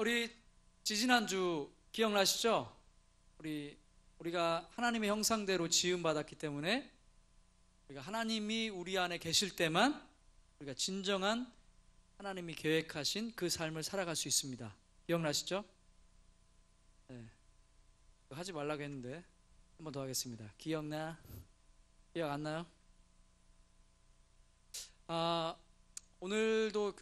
우리 지지난주 기억나시죠? 우리가 하나님의 형상대로 지음받았기 때문에 우리가 하나님이 우리 안에 계실 때만 우리가 진정한 하나님이 계획하신 그 삶을 살아갈 수 있습니다. 기억나시죠? 네. 하지 말라고 했는데 한 번 더 하겠습니다. 기억 안 나요? 오늘도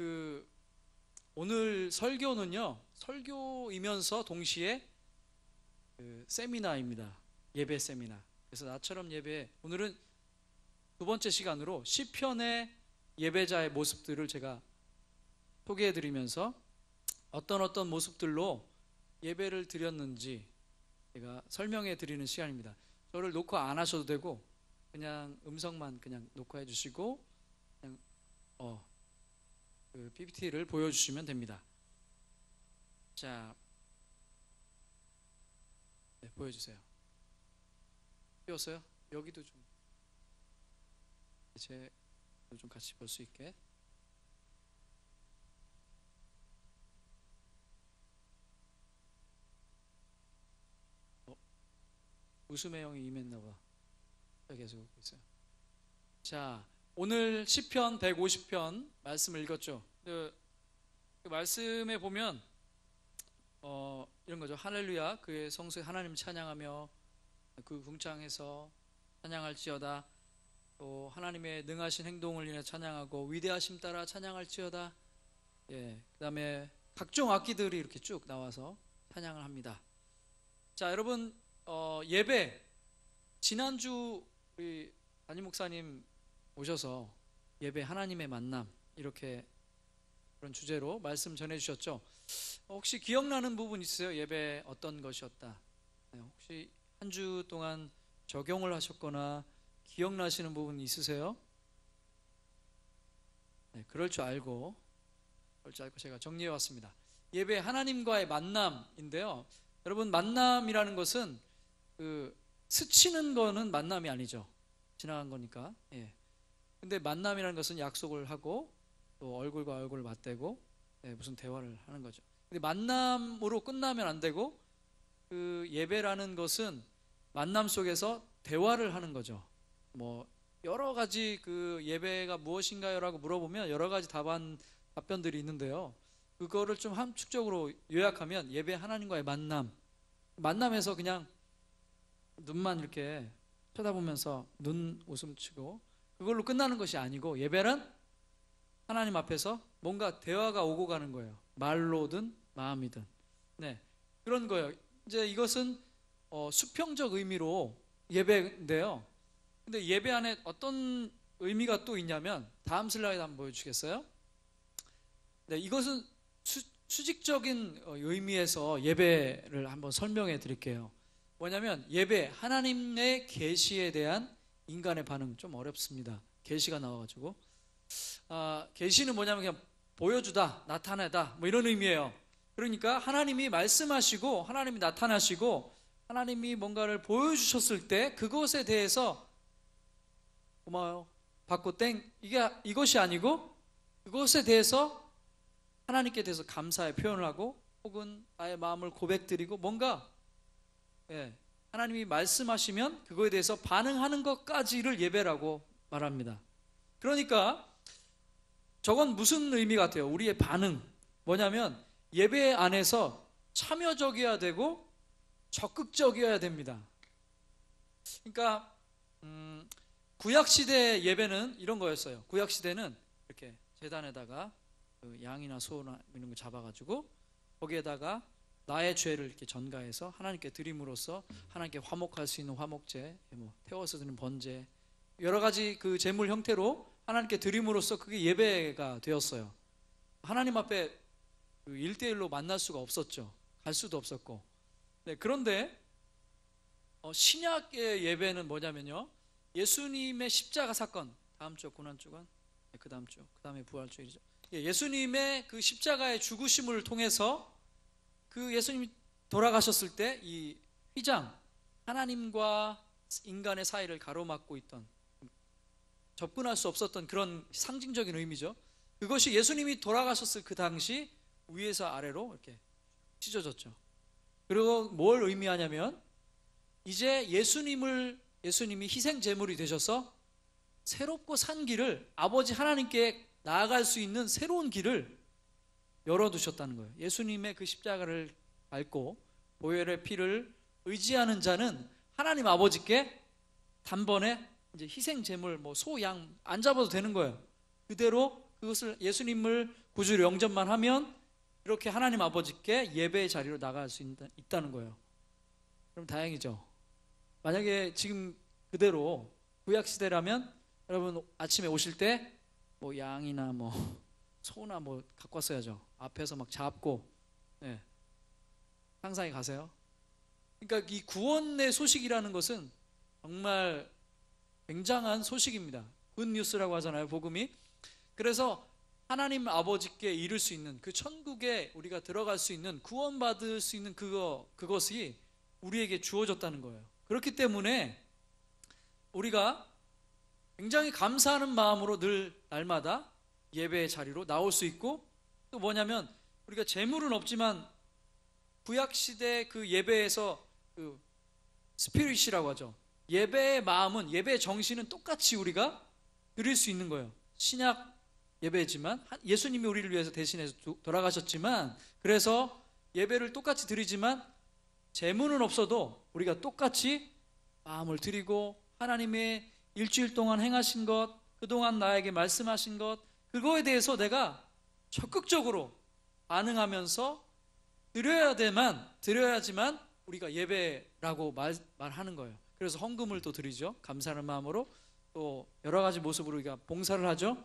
오늘 설교는요, 설교이면서 동시에 세미나입니다. 예배 세미나. 그래서 나처럼 예배, 오늘은 두 번째 시간으로 시편의 예배자의 모습들을 제가 소개해드리면서 어떤 모습들로 예배를 드렸는지 제가 설명해 드리는 시간입니다. 저를 녹화 안 하셔도 되고 그냥 음성만 그냥 녹화해 주시고 그냥 PPT를 보여주시면 됩니다. 자, 네, 보여주세요. 띄웠어요? 여기도 좀 같이 볼 수 있게. 웃음의 영이 임했나봐. 계속 보고 있어요. 자, 오늘 시편 150편 말씀을 읽었죠. 그 말씀에 보면 이런 거죠. 할렐루야, 그의 성소에 하나님 찬양하며 그 궁창에서 찬양할지어다. 또 하나님의 능하신 행동을 인해 찬양하고 위대하심 따라 찬양할지어다. 그 다음에 각종 악기들이 이렇게 쭉 나와서 찬양을 합니다. 자, 여러분, 예배, 지난주 우리 담임 목사님 오셔서 예배 하나님의 만남, 이렇게 그런 주제로 말씀 전해주셨죠. 혹시 기억나는 부분 있으세요? 예배 어떤 것이었다. 혹시 한 주 동안 적용을 하셨거나 기억나시는 부분 있으세요? 네, 그럴 줄 알고 제가 정리해 왔습니다. 예배 하나님과의 만남인데요. 여러분, 만남이라는 것은 스치는 거는 만남이 아니죠. 지나간 거니까. 근데 만남이라는 것은 약속을 하고 또 얼굴과 얼굴을 맞대고 무슨 대화를 하는 거죠. 근데 만남으로 끝나면 안 되고 그 예배라는 것은 만남 속에서 대화를 하는 거죠. 뭐 여러 가지 그 예배가 무엇인가요? 라고 물어보면 여러 가지 답변들이 있는데요. 그거를 좀 함축적으로 요약하면 예배 하나님과의 만남에서 그냥 눈만 이렇게 쳐다보면서 눈 웃음치고 그걸로 끝나는 것이 아니고, 예배는 하나님 앞에서 뭔가 대화가 오고 가는 거예요. 말로든 마음이든. 네, 그런 거예요. 이제 이것은 수평적 의미로 예배인데요. 근데 예배 안에 어떤 의미가 또 있냐면, 다음 슬라이드 한번 보여주시겠어요? 네, 이것은 수직적인 의미에서 예배를 한번 설명해 드릴게요. 뭐냐면, 예배, 하나님의 계시에 대한 인간의 반응, 좀 어렵습니다. 계시가 나와가지고. 계시는 뭐냐면 그냥 보여주다, 나타내다, 뭐 이런 의미예요. 그러니까 하나님이 말씀하시고 하나님이 나타나시고 하나님이 뭔가를 보여주셨을 때 그것에 대해서 고마워요, 받고 땡, 이것이 아니고 그것에 대해서 하나님께 대해서 감사의 표현을 하고 혹은 나의 마음을 고백드리고 뭔가 하나님이 말씀하시면 그거에 대해서 반응하는 것까지를 예배라고 말합니다. 그러니까 저건 무슨 의미 같아요? 우리의 반응. 뭐냐면 예배 안에서 참여적이어야 되고 적극적이어야 됩니다. 그러니까 구약시대 예배는 이런 거였어요. 구약시대는 이렇게 제단에다가 양이나 소나 이런 거 잡아가지고 거기에다가 나의 죄를 이렇게 전가해서 하나님께 드림으로써 하나님께 화목할 수 있는 화목제, 태워서 드리는 번제, 여러 가지 그 제물 형태로 하나님께 드림으로써 그게 예배가 되었어요. 하나님 앞에 1대1로 만날 수가 없었죠. 갈 수도 없었고. 네, 그런데 신약의 예배는 뭐냐면요, 예수님의 십자가 사건, 다음 주 고난주간, 그 다음 주, 그 다음에 부활주일이죠. 예수님의 그 십자가의 죽으심을 통해서 그 예수님이 돌아가셨을 때 이 휘장, 하나님과 인간의 사이를 가로막고 있던, 접근할 수 없었던 그런 상징적인 의미죠. 그것이 예수님이 돌아가셨을 그 당시 위에서 아래로 이렇게 찢어졌죠. 그리고 뭘 의미하냐면 이제 예수님이 희생 제물이 되셔서 새롭고 산 길을 아버지 하나님께 나아갈 수 있는 새로운 길을 열어두셨다는 거예요. 예수님의 그 십자가를 밟고 보혈의 피를 의지하는 자는 하나님 아버지께 단번에 이제 희생 제물 소, 양 안 잡아도 되는 거예요. 그대로 그것을 예수님을 구주로 영접만 하면 이렇게 하나님 아버지께 예배의 자리로 나갈 수 있다는 거예요. 그럼 다행이죠. 만약에 지금 그대로 구약 시대라면 여러분 아침에 오실 때 양이나 소나 갖고 왔어야죠. 앞에서 막 잡고, 네. 상상해 가세요. 그러니까 이 구원의 소식이라는 것은 정말 굉장한 소식입니다. 굿뉴스라고 하잖아요, 복음이. 그래서 하나님 아버지께 이룰 수 있는 그 천국에 우리가 들어갈 수 있는 구원받을 수 있는 그것이 우리에게 주어졌다는 거예요. 그렇기 때문에 우리가 굉장히 감사하는 마음으로 늘 날마다 예배의 자리로 나올 수 있고, 또 뭐냐면 우리가 재물은 없지만 구약시대 그 예배에서 그 스피릿이라고 하죠. 예배의 마음은, 예배의 정신은 똑같이 우리가 드릴 수 있는 거예요. 신약 예배지만 예수님이 우리를 위해서 대신해서 돌아가셨지만, 그래서 예배를 똑같이 드리지만 재물은 없어도 우리가 똑같이 마음을 드리고 하나님의 일주일 동안 행하신 것, 그동안 나에게 말씀하신 것, 그거에 대해서 내가 적극적으로 반응하면서 드려야지만 우리가 예배라고 말하는 거예요. 그래서 헌금을 또 드리죠. 감사하는 마음으로. 또 여러 가지 모습으로 우리가 봉사를 하죠.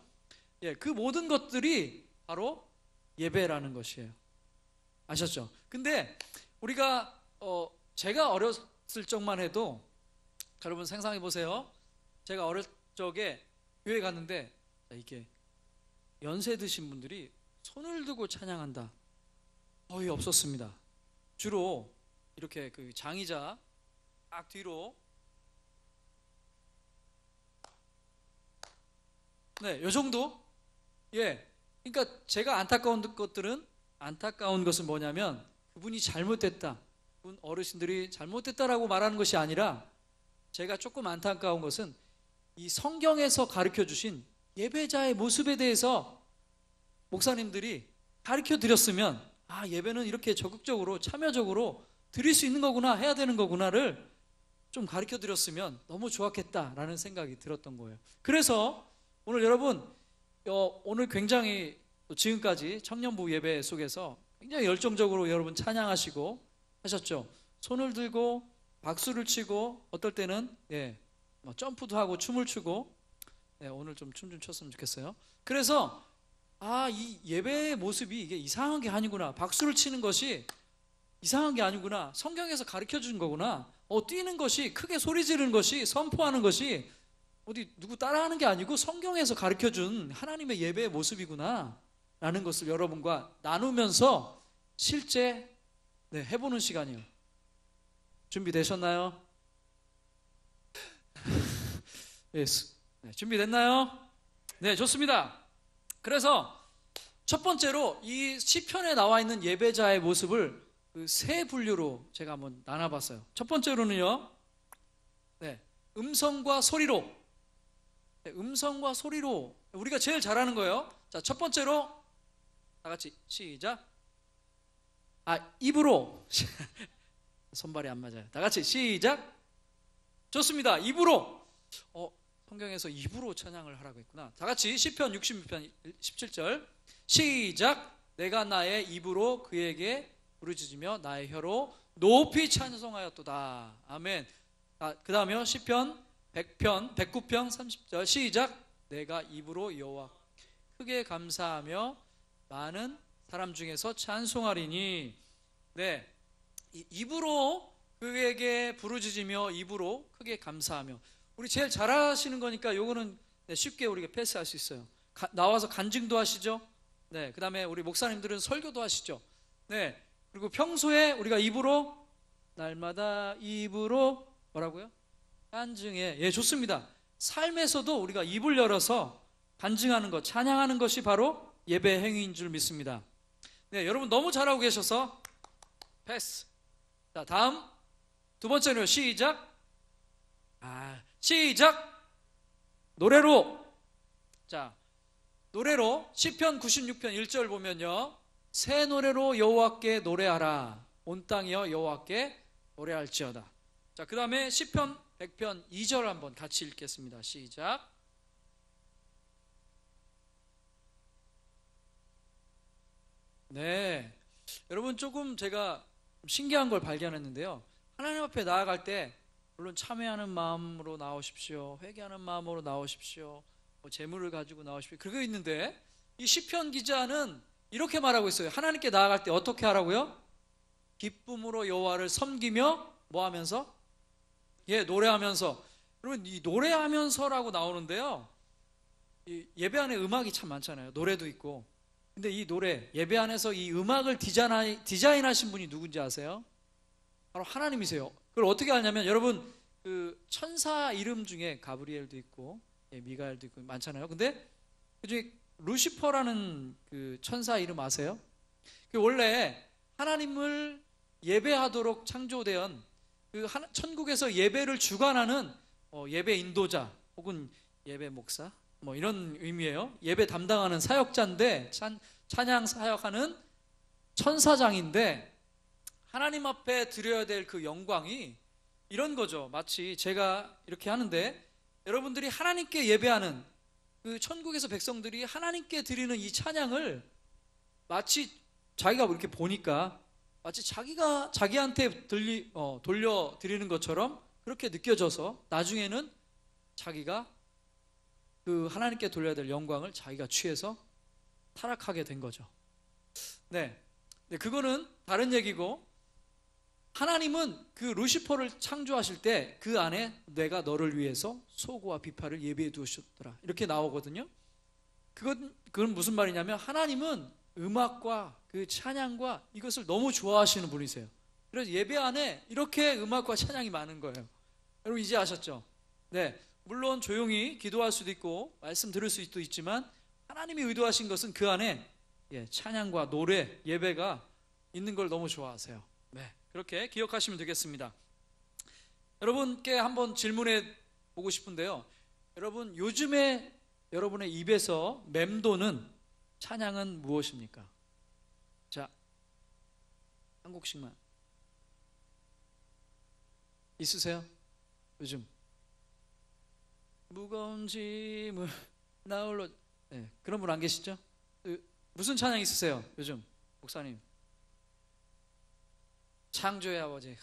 그 모든 것들이 바로 예배라는 것이에요. 아셨죠? 근데 우리가 제가 어렸을 적만 해도, 여러분 상상해 보세요. 제가 어릴 적에 교회 갔는데 이게 연세 드신 분들이 손을 들고 찬양한다, 거의 없었습니다. 주로 이렇게 그 장의자 딱 뒤로, 요 정도? 그러니까 제가 안타까운 것은 뭐냐면 그분이 잘못됐다, 그분 어르신들이 잘못됐다라고 말하는 것이 아니라, 제가 조금 안타까운 것은 이 성경에서 가르쳐 주신 예배자의 모습에 대해서 목사님들이 가르쳐 드렸으면, 예배는 이렇게 적극적으로 참여적으로 드릴 수 있는 거구나, 해야 되는 거구나를 좀 가르쳐 드렸으면 너무 좋았겠다라는 생각이 들었던 거예요. 그래서 오늘 여러분, 오늘 굉장히 지금까지 청년부 예배 속에서 굉장히 열정적으로 여러분 찬양하시고 하셨죠. 손을 들고 박수를 치고, 어떨 때는 점프도 하고 춤을 추고, 오늘 좀 춤 좀 췄으면 좋겠어요. 그래서 이 예배의 모습이 이게 이상한 게 아니구나, 박수를 치는 것이 이상한 게 아니구나, 성경에서 가르쳐 준 거구나, 뛰는 것이, 크게 소리 지르는 것이, 선포하는 것이 어디 누구 따라하는 게 아니고 성경에서 가르쳐 준 하나님의 예배의 모습이구나 라는 것을 여러분과 나누면서 실제 해보는 시간이에요. 준비되셨나요? 준비됐나요? 네, 좋습니다. 그래서 첫 번째로 이 시편에 나와 있는 예배자의 모습을 그 세 분류로 제가 한번 나눠봤어요. 첫 번째로는요, 음성과 소리로. 음성과 소리로 우리가 제일 잘하는 거예요. 자, 첫 번째로 다 같이 시작. 입으로. 손발이 안 맞아요. 다 같이 시작. 좋습니다. 입으로. 성경에서 입으로 찬양을 하라고 했구나. 다 같이 시편 66편 17절 시작. 내가 나의 입으로 그에게 부르짖으며 나의 혀로 높이 찬송하였도다. 아멘. 그 다음에요, 시편 109편 30절 시작. 내가 입으로 여호와 크게 감사하며 많은 사람 중에서 찬송하리니. 입으로 그에게 부르짖으며 입으로 크게 감사하며. 우리 제일 잘하시는 거니까 요거는 쉽게 우리가 패스할 수 있어요. 나와서 간증도 하시죠. 그 다음에 우리 목사님들은 설교도 하시죠. 그리고 평소에 우리가 입으로, 날마다 입으로 뭐라고요? 간증해. 좋습니다. 삶에서도 우리가 입을 열어서 간증하는 것, 찬양하는 것이 바로 예배 행위인 줄 믿습니다. 여러분 너무 잘하고 계셔서 패스. 자, 다음 두 번째 노래 시작. 시작. 노래로. 자, 노래로 시편 96편 1절 보면요, 새 노래로 여호와께 노래하라. 온 땅이여 여호와께 노래할지어다. 자, 그 다음에 시편 100편 2절 한번 같이 읽겠습니다. 시작. 네, 여러분 조금 제가 신기한 걸 발견했는데요, 하나님 앞에 나아갈 때 물론 참회하는 마음으로 나오십시오, 회개하는 마음으로 나오십시오, 재물을 가지고 나오십시오, 그거 있는데 이 시편 기자는 이렇게 말하고 있어요. 하나님께 나아갈 때 어떻게 하라고요? 기쁨으로 여호와를 섬기며 뭐 하면서? 노래하면서. 여러분, 이 노래하면서라고 나오는데요, 이 예배 안에 음악이 참 많잖아요. 노래도 있고. 근데 이 노래, 예배 안에서 이 음악을 디자인하신 분이 누군지 아세요? 바로 하나님이세요. 그걸 어떻게 하냐면, 여러분 그 천사 이름 중에 가브리엘도 있고 미가엘도 있고 많잖아요. 근데 그중에 루시퍼라는 그 천사 이름 아세요? 그 원래 하나님을 예배하도록 창조된 그 천국에서 예배를 주관하는 예배 인도자 혹은 예배 목사 뭐 이런 의미예요. 예배 담당하는 사역자인데, 찬양 사역하는 천사장인데, 하나님 앞에 드려야 될 그 영광이 이런 거죠. 마치 제가 이렇게 하는데 여러분들이 하나님께 예배하는 그 천국에서 백성들이 하나님께 드리는 이 찬양을 마치 자기가 이렇게 보니까 마치 자기가 자기한테 돌려 드리는 것처럼 그렇게 느껴져서 나중에는 자기가 그 하나님께 돌려야 될 영광을 자기가 취해서 타락하게 된 거죠. 네, 그거는 다른 얘기고, 하나님은 그 루시퍼를 창조하실 때 그 안에 내가 너를 위해서 소고와 비파를 예비해 두셨더라 이렇게 나오거든요. 그건 무슨 말이냐면, 하나님은 음악과 그 찬양과 이것을 너무 좋아하시는 분이세요. 그래서 예배 안에 이렇게 음악과 찬양이 많은 거예요. 여러분 이제 아셨죠? 네, 물론 조용히 기도할 수도 있고 말씀 들을 수도 있지만, 하나님이 의도하신 것은 그 안에 찬양과 노래, 예배가 있는 걸 너무 좋아하세요. 네, 그렇게 기억하시면 되겠습니다. 여러분께 한번 질문해 보고 싶은데요, 여러분 요즘에 여러분의 입에서 맴도는 찬양은 무엇입니까? 자, 한 곡씩만. 있으세요? 요즘 무거운 짐을 나홀로, 그런 분 안 계시죠? 무슨 찬양 있으세요 요즘? 목사님, 창조의 아버지.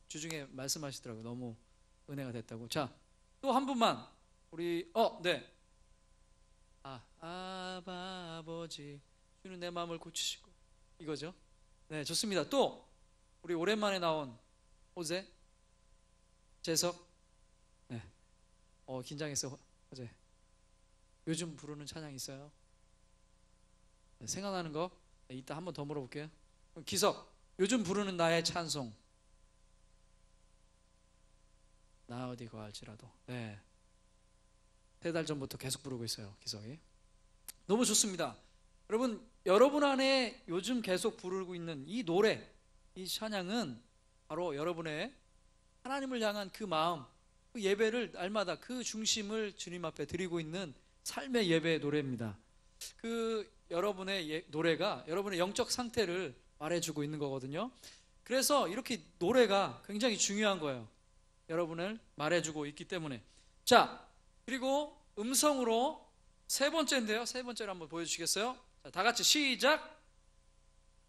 주중에 말씀하시더라고요. 너무 은혜가 됐다고. 자, 또 한 분만. 우리 네. 아바 아버지 주는 내 마음을 고치시고, 이거죠. 네, 좋습니다. 또 우리 오랜만에 나온 호재 재석. 네, 긴장했어 어제. 요즘 부르는 찬양 있어요? 네, 생각나는 거 이따 한 번 더 물어볼게요. 기석, 요즘 부르는 나의 찬송. 나 어디 거할지라도. 네, 3달 전부터 계속 부르고 있어요, 기석이. 너무 좋습니다. 여러분 안에 요즘 계속 부르고 있는 이 노래, 이 찬양은 바로 여러분의 하나님을 향한 그 마음, 그 예배를 날마다 그 중심을 주님 앞에 드리고 있는 삶의 예배의 노래입니다. 그 여러분의 노래가 여러분의 영적 상태를 말해주고 있는 거거든요. 그래서 이렇게 노래가 굉장히 중요한 거예요. 여러분을 말해주고 있기 때문에. 자, 그리고 음성으로 세 번째인데요, 세 번째를 한번 보여주시겠어요? 자, 다 같이 시작.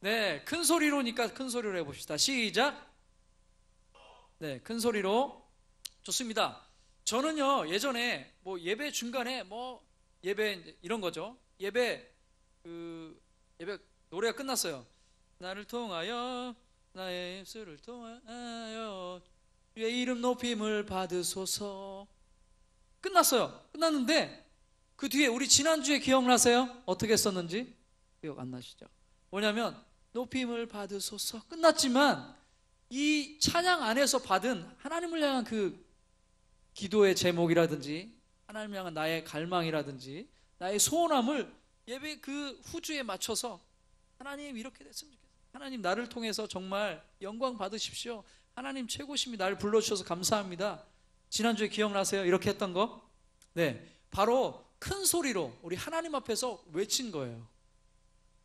네, 큰 소리로니까 큰 소리로 해봅시다. 시작. 네, 큰 소리로. 좋습니다. 저는요, 예전에 뭐 예배 중간에 예배 이런 거죠. 예배 노래가 끝났어요. 나를 통하여, 나의 입술을 통하여 주의 이름 높임을 받으소서. 끝났어요. 끝났는데 그 뒤에 우리 지난주에 기억나세요? 어떻게 했었는지 기억 안 나시죠? 뭐냐면 높임을 받으소서 끝났지만, 이 찬양 안에서 받은 하나님을 향한 그 기도의 제목이라든지 하나님을 향한 나의 갈망이라든지 나의 소원함을 예배 그 후주에 맞춰서, 하나님 이렇게 됐으면 좋겠어요, 하나님 나를 통해서 정말 영광 받으십시오. 하나님 최고심이 나를 불러주셔서 감사합니다. 지난주에 기억나세요? 이렇게 했던 거? 네, 바로 큰 소리로 우리 하나님 앞에서 외친 거예요.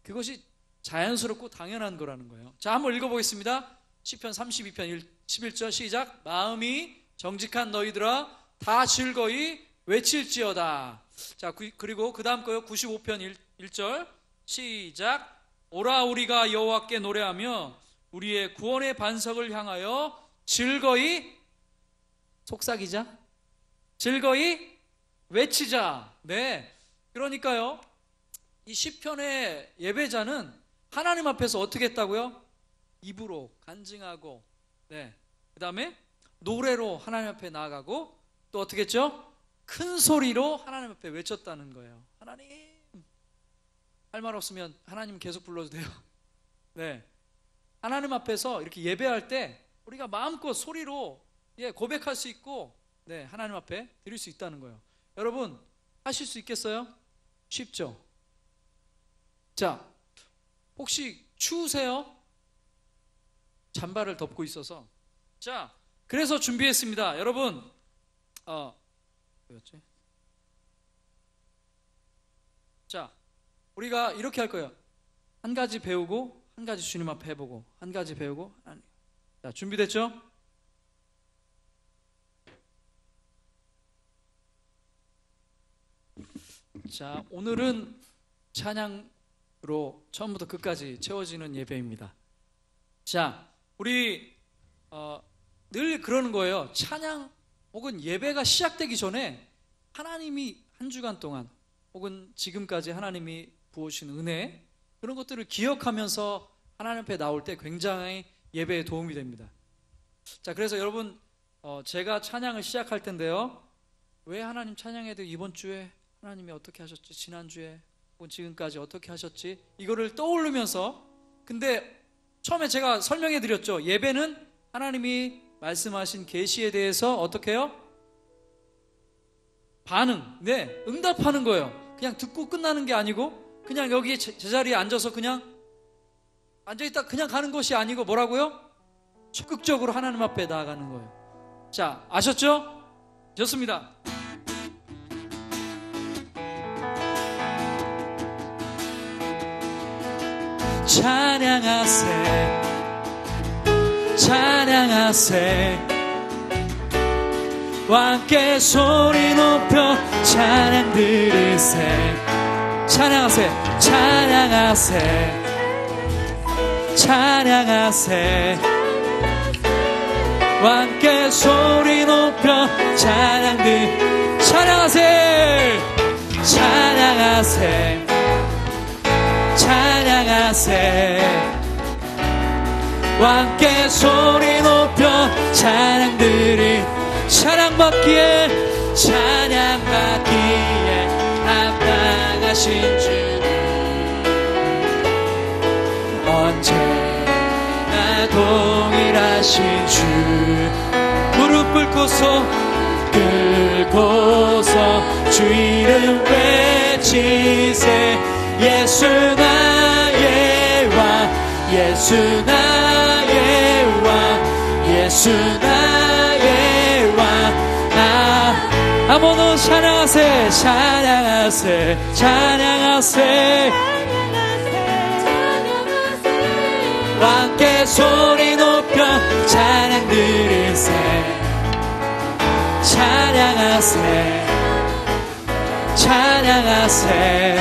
그것이 자연스럽고 당연한 거라는 거예요. 자, 한번 읽어보겠습니다. 시편 32편 11절 시작. 마음이 정직한 너희들아 다 즐거이 외칠지어다. 자, 그리고 그 다음 거요. 95편 1절 시작. 오라 우리가 여호와께 노래하며 우리의 구원의 반석을 향하여 즐거이 속삭이자, 즐거이 외치자. 네, 그러니까요, 이 시편의 예배자는 하나님 앞에서 어떻게 했다고요? 입으로 간증하고, 네, 그 다음에 노래로 하나님 앞에 나아가고, 또 어떻게 했죠? 큰 소리로 하나님 앞에 외쳤다는 거예요. 하나님, 할 말 없으면 하나님 계속 불러도 돼요. 네, 하나님 앞에서 이렇게 예배할 때 우리가 마음껏 소리로 고백할 수 있고, 네, 하나님 앞에 드릴 수 있다는 거예요. 여러분, 하실 수 있겠어요? 쉽죠? 자, 혹시 추우세요? 잠바를 덮고 있어서. 자, 그래서 준비했습니다. 여러분, 뭐였지? 자, 우리가 이렇게 할 거예요. 한 가지 배우고 한 가지 주님 앞에 해보고, 한 가지 배우고. 자, 준비됐죠? 자, 오늘은 찬양으로 처음부터 끝까지 채워지는 예배입니다. 자, 우리 늘 그러는 거예요. 찬양 혹은 예배가 시작되기 전에 하나님이 한 주간 동안 혹은 지금까지 하나님이 부어주신 은혜, 그런 것들을 기억하면서 하나님 앞에 나올 때 굉장히 예배에 도움이 됩니다. 자, 그래서 여러분, 제가 찬양을 시작할 텐데요, 왜 하나님 찬양해야 돼요? 이번 주에 하나님이 어떻게 하셨지? 지난주에 혹은 지금까지 어떻게 하셨지? 이거를 떠오르면서, 근데 처음에 제가 설명해 드렸죠. 예배는 하나님이 말씀하신 계시에 대해서 어떻게 해요? 반응, 네, 응답하는 거예요. 그냥 듣고 끝나는 게 아니고, 그냥 여기 제자리에 앉아서 그냥 앉아있다 그냥 가는 것이 아니고, 뭐라고요? 적극적으로 하나님 앞에 나아가는 거예요. 자, 아셨죠? 좋습니다. 찬양하세, 찬양하세, 왕께 소리 높여 찬양 들으세. 찬양하세, 찬양하세, 찬양하세, 왕께 소리 높여 찬양 찬양하세, 찬양하세, 찬양하세, 왕께 소리 높여 찬양들이 찬양받기에, 찬양받기에 합당하신 주, 언제나 동일하신 주, 무릎 꿇고서 주 이름 외치세. 예수 나의 왕, 예수 나의 왕, 예수 나의 왕. 한번 더 찬양하세, 찬양하세, 찬양하세, 왕께 소리 높여 찬양 들으세. 찬양하세, 찬양하세,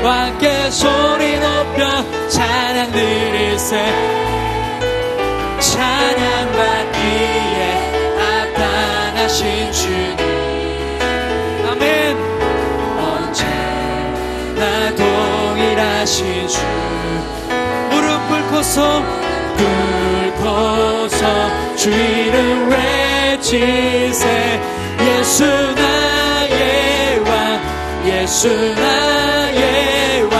왕께 소리 높여 찬양 들으세. 찬양받기에 합당하신 주님, 아멘. 언제나 동일하신 주, 무릎 꿇고서 주 이름 외치세. 예수 나의 왕, 예수 나의 왕,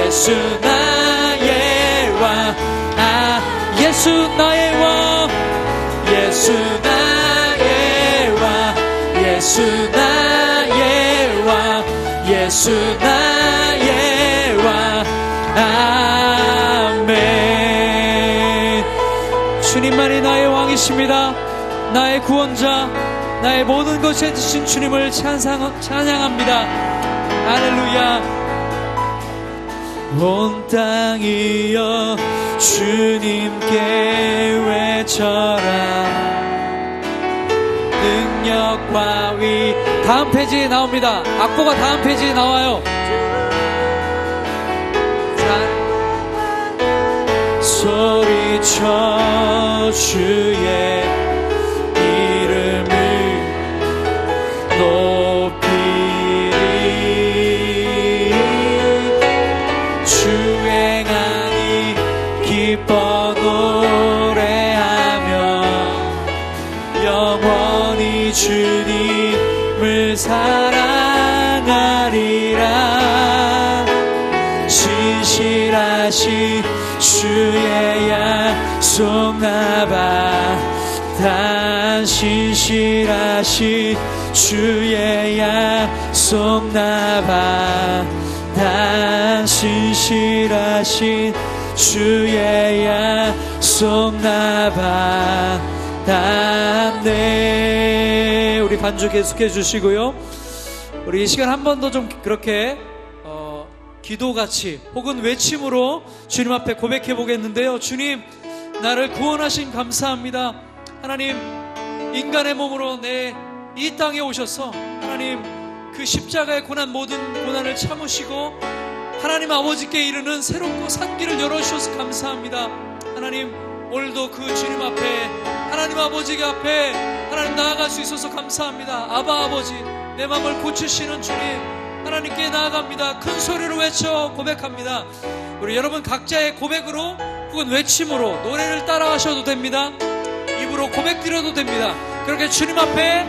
예수 나의 왕. 예수 나의 왕, 예수 나의 왕, 예수 나의 왕, 예수 나의 왕. 주님만이 나의 왕이십니다. 나의 구원자, 나의 모든 것에 주신 주님을 찬양합니다. 할렐루야. 온 땅이여 주님께 외쳐라. 능력과 위. 다음 페이지에 나옵니다. 악보가 다음 페이지에 나와요. 소리쳐 주의 이름을 높이리. 주행하니 기뻐 노래하며 영원히 주님을 사랑하리라. 신실하신 주의 약속 나바다. 신실하신 주의 약속 나바다. 신실하신 주의 약속 나바다. 네, 우리 반주 계속해 주시고요. 우리 이 시간 한 번 더 좀 그렇게 기도같이 혹은 외침으로 주님 앞에 고백해 보겠는데요. 주님, 나를 구원하신 감사합니다. 하나님, 인간의 몸으로 내 이 땅에 오셔서 하나님 그 십자가의 고난, 모든 고난을 참으시고 하나님 아버지께 이르는 새롭고 산 길을 열어주셔서 감사합니다. 하나님, 오늘도 그 주님 앞에, 하나님 아버지 앞에 하나님 나아갈 수 있어서 감사합니다. 아바 아버지, 내 마음을 고치시는 주님, 하나님께 나아갑니다. 큰 소리로 외쳐 고백합니다. 우리 여러분 각자의 고백으로 혹은 외침으로 노래를 따라하셔도 됩니다. 입으로 고백드려도 됩니다. 그렇게 주님 앞에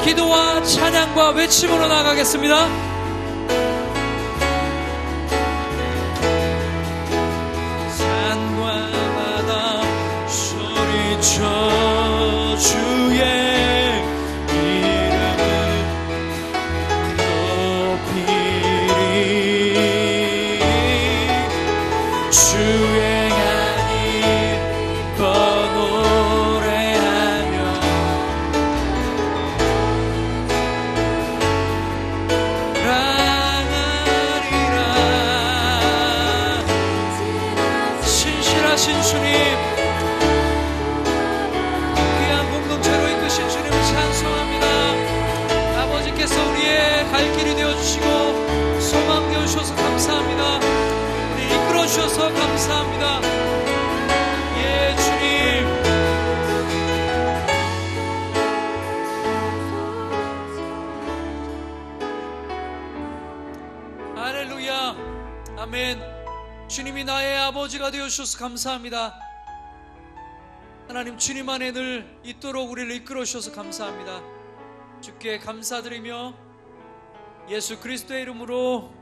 기도와 찬양과 외침으로 나아가겠습니다. 산과 바다 소리쳐 주의 주셔서 감사합니다. 예, 주님. 할렐루야. 아멘. 주님이 나의 아버지가 되어 주셔서 감사합니다. 하나님, 주님 안에 늘 있도록 우리를 이끌어 주셔서 감사합니다. 주께 감사드리며 예수 그리스도의 이름으로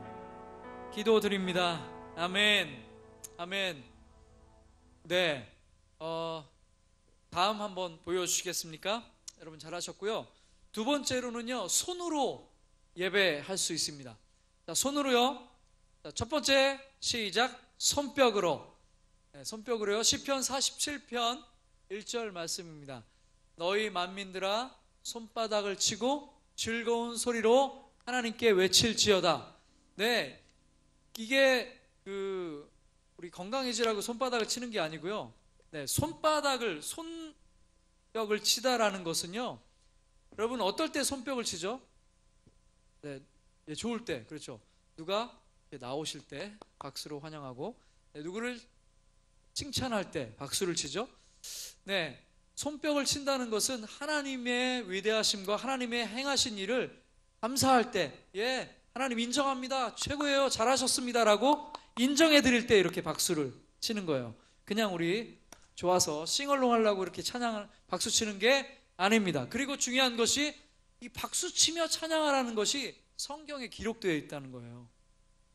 기도드립니다. 아멘. 아멘. 네. 다음 한번 보여주시겠습니까? 여러분 잘하셨고요. 두 번째로는요, 손으로 예배할 수 있습니다. 자, 손으로요. 자, 첫 번째 시작. 손뼉으로. 네, 손뼉으로요. 시편 47편 1절 말씀입니다. 너희 만민들아 손바닥을 치고 즐거운 소리로 하나님께 외칠지어다. 네. 이게 우리 건강해지라고 손바닥을 치는 게 아니고요. 네, 손바닥을, 손뼉을 치다라는 것은요, 여러분 어떨 때 손뼉을 치죠? 네, 좋을 때, 그렇죠. 누가 나오실 때 박수로 환영하고, 네, 누구를 칭찬할 때 박수를 치죠. 네, 손뼉을 친다는 것은 하나님의 위대하심과 하나님의 행하신 일을 감사할 때, 예, 하나님 인정합니다. 최고예요. 잘하셨습니다라고 인정해 드릴 때 이렇게 박수를 치는 거예요. 그냥 우리 좋아서 싱얼롱 하려고 이렇게 박수 치는 게 아닙니다. 그리고 중요한 것이 이 박수 치며 찬양하라는 것이 성경에 기록되어 있다는 거예요.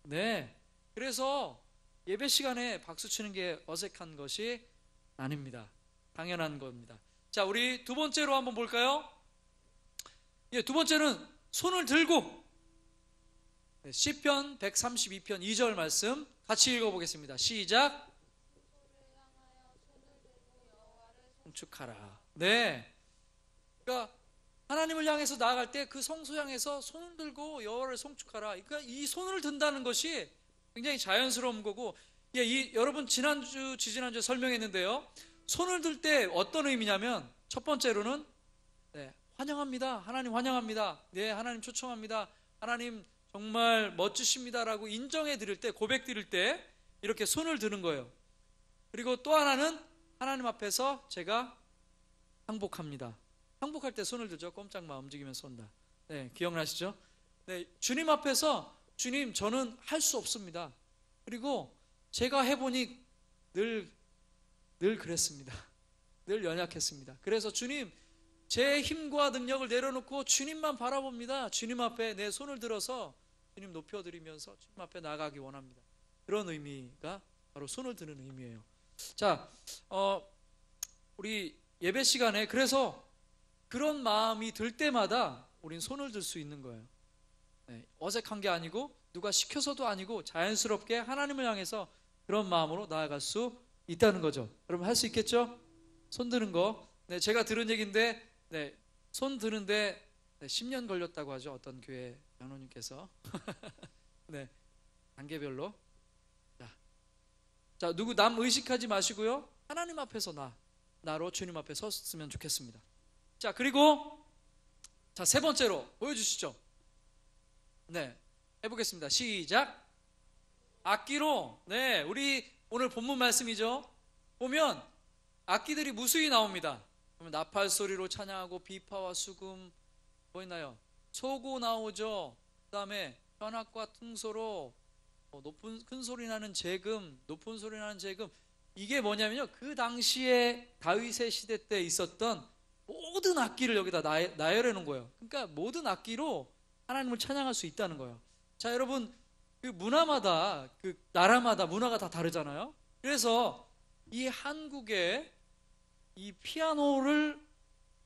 네. 그래서 예배 시간에 박수 치는 게 어색한 것이 아닙니다. 당연한 겁니다. 자, 우리 두 번째로 한번 볼까요? 예, 두 번째는 손을 들고, 시편 132편 2절 말씀 같이 읽어보겠습니다. 시작. 송축하라. 네. 그러니까 하나님을 향해서 나아갈 때 그 성소 향해서 손을 들고 여호와를 송축하라. 그러니까 이 손을 든다는 것이 굉장히 자연스러운 거고, 여러분 지난주, 지지난주 설명했는데요. 손을 들 때 어떤 의미냐면 첫 번째로는 환영합니다. 하나님 환영합니다. 네, 하나님 초청합니다. 하나님 정말 멋지십니다라고 인정해 드릴 때, 고백 드릴 때 이렇게 손을 드는 거예요. 그리고 또 하나는 하나님 앞에서 제가 항복합니다. 항복할 때 손을 들죠. 꼼짝마 움직이면서 쏜다. 네, 기억나시죠? 네, 주님 앞에서 주님 저는 할 수 없습니다. 그리고 제가 해보니 늘 그랬습니다. 늘 연약했습니다. 그래서 주님 제 힘과 능력을 내려놓고 주님만 바라봅니다. 주님 앞에 내 손을 들어서 주님 높여드리면서 주님 앞에 나가기 원합니다. 그런 의미가 바로 손을 드는 의미예요. 자, 우리 예배 시간에 그래서 그런 마음이 들 때마다 우린 손을 들 수 있는 거예요. 네, 어색한 게 아니고 누가 시켜서도 아니고 자연스럽게 하나님을 향해서 그런 마음으로 나아갈 수 있다는 거죠. 여러분 할 수 있겠죠? 손 드는 거. 네, 제가 들은 얘기인데 손 드는데 10년 걸렸다고 하죠. 어떤 교회 장로님께서. 네, 단계별로. 자, 누구 남 의식하지 마시고요. 하나님 앞에서 나로 주님 앞에 섰으면 좋겠습니다. 자, 그리고 세 번째로 보여주시죠. 네, 해보겠습니다. 시작. 악기로. 네, 우리 오늘 본문 말씀이죠. 보면 악기들이 무수히 나옵니다. 그러면 나팔 소리로 찬양하고 비파와 수금 뭐 있나요? 소고 나오죠. 그 다음에 현악과 퉁소로 큰 소리 나는 재금, 높은 소리 나는 재금. 이게 뭐냐면요, 그 당시에 다윗의 시대 때 있었던 모든 악기를 여기다 나열해 놓은 거예요. 그러니까 모든 악기로 하나님을 찬양할 수 있다는 거예요. 자, 여러분, 그 문화마다, 그 나라마다 문화가 다 다르잖아요. 그래서 이 한국의 이 피아노를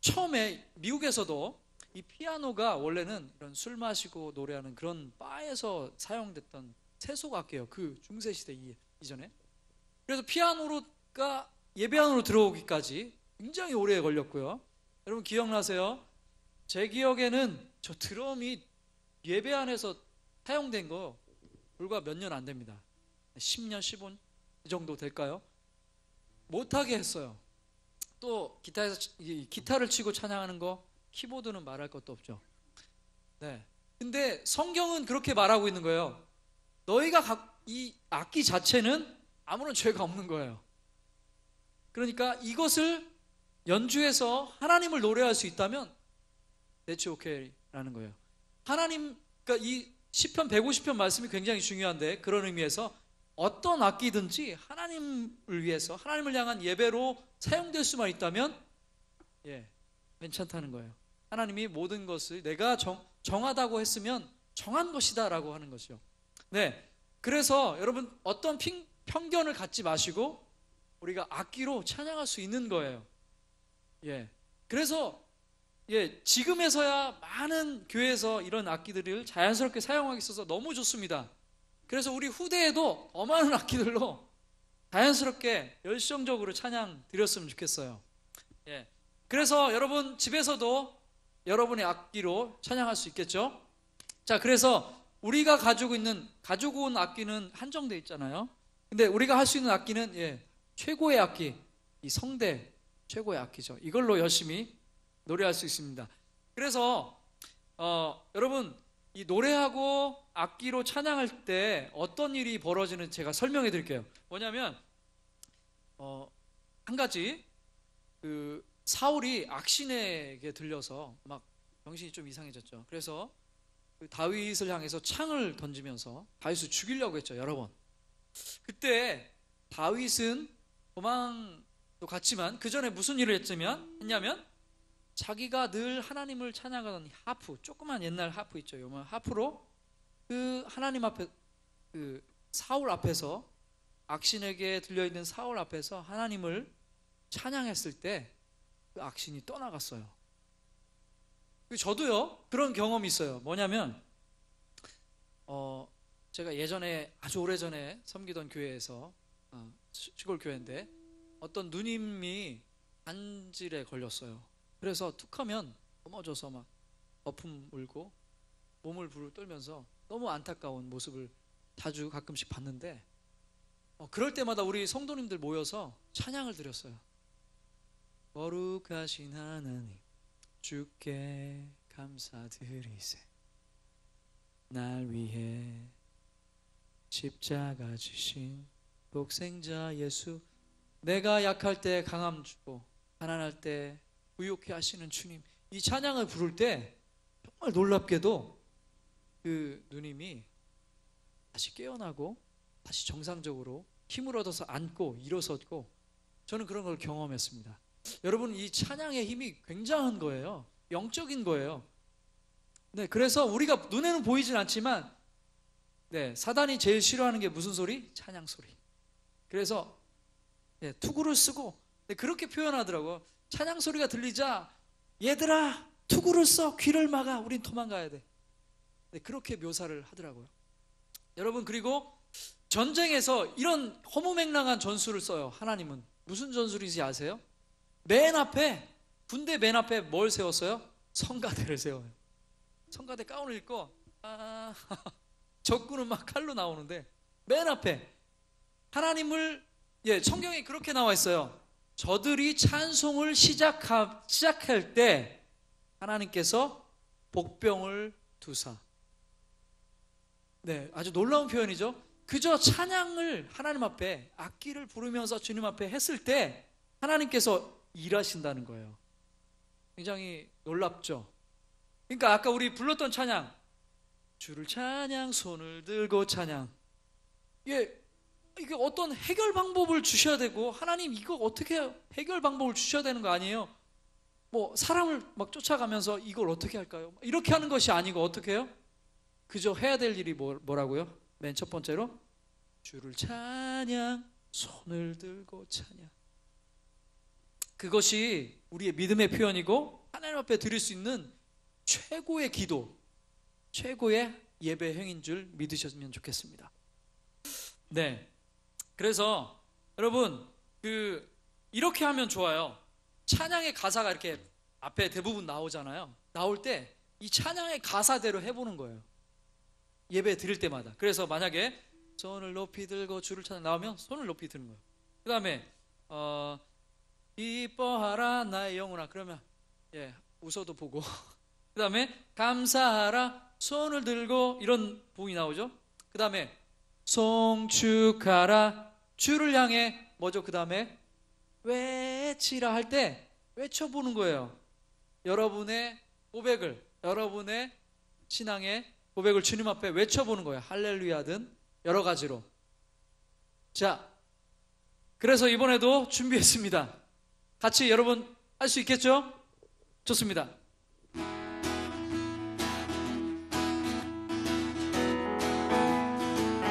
처음에 미국에서도 이 피아노가 원래는 이런 술 마시고 노래하는 그런 바에서 사용됐던 세속 악기예요. 그 중세 시대 이전에. 그래서 피아노가 예배 안으로 들어오기까지 굉장히 오래 걸렸고요. 여러분 기억나세요? 제 기억에는 저 드럼이 예배 안에서 사용된 거 불과 몇 년 안 됩니다. 10년, 15년 이 정도 될까요? 못하게 했어요. 또 기타를 치고 찬양하는 거, 키보드는 말할 것도 없죠. 네. 근데 성경은 그렇게 말하고 있는 거예요. 너희가 이 악기 자체는 아무런 죄가 없는 거예요. 그러니까 이것을 연주해서 하나님을 노래할 수 있다면 That's okay라는 거예요. 그러니까 이 시편 150편 말씀이 굉장히 중요한데, 그런 의미에서 어떤 악기든지 하나님을 위해서 하나님을 향한 예배로 사용될 수만 있다면 괜찮다는 거예요. 하나님이 모든 것을 내가 정하다고 했으면 정한 것이다 라고 하는 것이요. 네, 그래서 여러분 어떤 편견을 갖지 마시고 우리가 악기로 찬양할 수 있는 거예요. 그래서 지금에서야 많은 교회에서 이런 악기들을 자연스럽게 사용하기 있어서 너무 좋습니다. 그래서 우리 후대에도 더 많은 악기들로 자연스럽게 열성적으로 찬양 드렸으면 좋겠어요. 그래서 여러분 집에서도 여러분의 악기로 찬양할 수 있겠죠? 자, 그래서 우리가 가지고 온 악기는 한정되어 있잖아요. 근데 우리가 할 수 있는 악기는 최고의 악기, 이 성대 최고의 악기죠. 이걸로 열심히 노래할 수 있습니다. 그래서 여러분 이 노래하고 악기로 찬양할 때 어떤 일이 벌어지는지 제가 설명해 드릴게요. 뭐냐면 한 가지, 그 사울이 악신에게 들려서 막 정신이 좀 이상해졌죠. 그래서 그 다윗을 향해서 창을 던지면서 다윗을 죽이려고 했죠. 여러 번. 그때 다윗은 도망도 갔지만 그 전에 무슨 일을 했냐면 자기가 늘 하나님을 찬양하던 하프, 조그만 옛날 하프 있죠. 요만 하프로 그 하나님 앞에, 그 사울 앞에서, 악신에게 들려있는 사울 앞에서 하나님을 찬양했을 때 그 악신이 떠나갔어요. 저도요 그런 경험이 있어요. 뭐냐면 제가 예전에 아주 오래전에 섬기던 교회에서 시골 교회인데 어떤 누님이 관절에 걸렸어요. 그래서 툭하면 넘어져서 막 거품 울고 몸을 부르르 떨면서 너무 안타까운 모습을 자주 가끔씩 봤는데, 그럴 때마다 우리 성도님들 모여서 찬양을 드렸어요. 거룩하신 하나님 주께 감사드리세, 날 위해 십자가 지신 독생자 예수, 내가 약할 때 강함 주고 가난할 때 부유케 하시는 주님, 이 찬양을 부를 때 정말 놀랍게도 그 누님이 다시 깨어나고 다시 정상적으로 힘을 얻어서 앉고 일어섰고, 저는 그런 걸 경험했습니다. 여러분, 이 찬양의 힘이 굉장한 거예요. 영적인 거예요. 네, 그래서 우리가 눈에는 보이진 않지만, 네, 사단이 제일 싫어하는 게 무슨 소리? 찬양 소리. 그래서 네, 투구를 쓰고, 네, 그렇게 표현하더라고요. 찬양 소리가 들리자 얘들아 투구를 써, 귀를 막아, 우린 도망가야 돼. 네, 그렇게 묘사를 하더라고요. 여러분, 그리고 전쟁에서 이런 허무맹랑한 전술을 써요. 하나님은 무슨 전술인지 아세요? 맨 앞에, 군대 맨 앞에 뭘 세웠어요? 성가대를 세워요. 성가대 가운을 입고 적군은 막 칼로 나오는데 맨 앞에 하나님을, 성경에 그렇게 나와 있어요. 저들이 찬송을 시작할 때 하나님께서 복병을 두사. 네, 아주 놀라운 표현이죠. 그저 찬양을 하나님 앞에, 악기를 부르면서 주님 앞에 했을 때 하나님께서 일하신다는 거예요. 굉장히 놀랍죠. 그러니까 아까 우리 불렀던 찬양, 주를 찬양, 손을 들고 찬양, 이게 어떤 해결 방법을 주셔야 되고, 하나님 이거 어떻게 해결 방법을 주셔야 되는 거 아니에요? 뭐 사람을 막 쫓아가면서 이걸 어떻게 할까요? 이렇게 하는 것이 아니고 어떻게 해요? 그저 해야 될 일이 뭐라고요? 맨 첫 번째로 주를 찬양, 손을 들고 찬양. 그것이 우리의 믿음의 표현이고 하나님 앞에 드릴 수 있는 최고의 기도, 최고의 예배 행인 줄 믿으셨으면 좋겠습니다. 네, 그래서 여러분, 이렇게 하면 좋아요. 찬양의 가사가 이렇게 앞에 대부분 나오잖아요. 나올 때 이 찬양의 가사대로 해보는 거예요. 예배 드릴 때마다. 그래서 만약에 손을 높이 들고 주를 찬양 나오면 손을 높이 드는 거예요. 그 다음에 이뻐하라 나의 영혼아, 그러면 웃어도 보고 그 다음에 감사하라 손을 들고, 이런 부분이 나오죠. 그 다음에 송축하라 주를 향해 뭐죠? 그 다음에 외치라 할 때 외쳐보는 거예요. 여러분의 고백을, 여러분의 신앙의 고백을 주님 앞에 외쳐보는 거예요. 할렐루야든 여러 가지로. 자, 그래서 이번에도 준비했습니다. 같이 여러분 할 수 있겠죠? 좋습니다.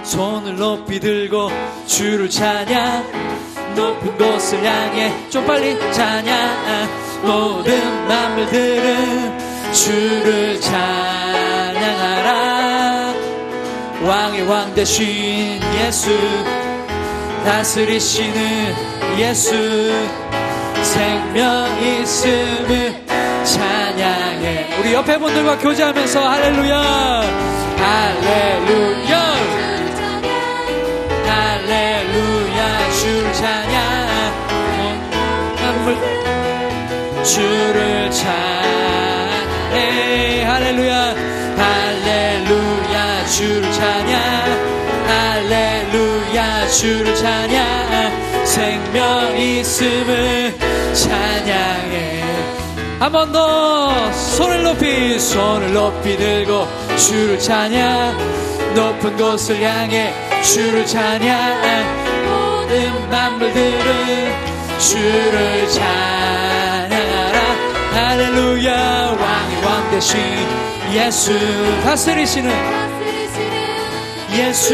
손을 높이 들고 주를 찬양, 높은 곳을 향해 좀 빨리 찬양, 모든 만물들은 주를 찬양하라. 왕의 왕 되신 예수, 다스리시는 예수, 생명 있음을 찬양해. 우리 옆에 분들과 교제하면서 할렐루야, 할렐루야, 할렐루야, 주를 찬양, 주를 찬양해. 할렐루야, 할렐루야, 주를 찬양, 할렐루야, 주를 찬양, 생명 있음을 찬양해. 한 번 더 손을 높이 들고 주를 찬양, 높은 곳을 향해 주를 찬양, 모든 만물들은 주를 찬양하라. 할렐루야, 왕의 왕 되신 예수, 다스리시는 예수,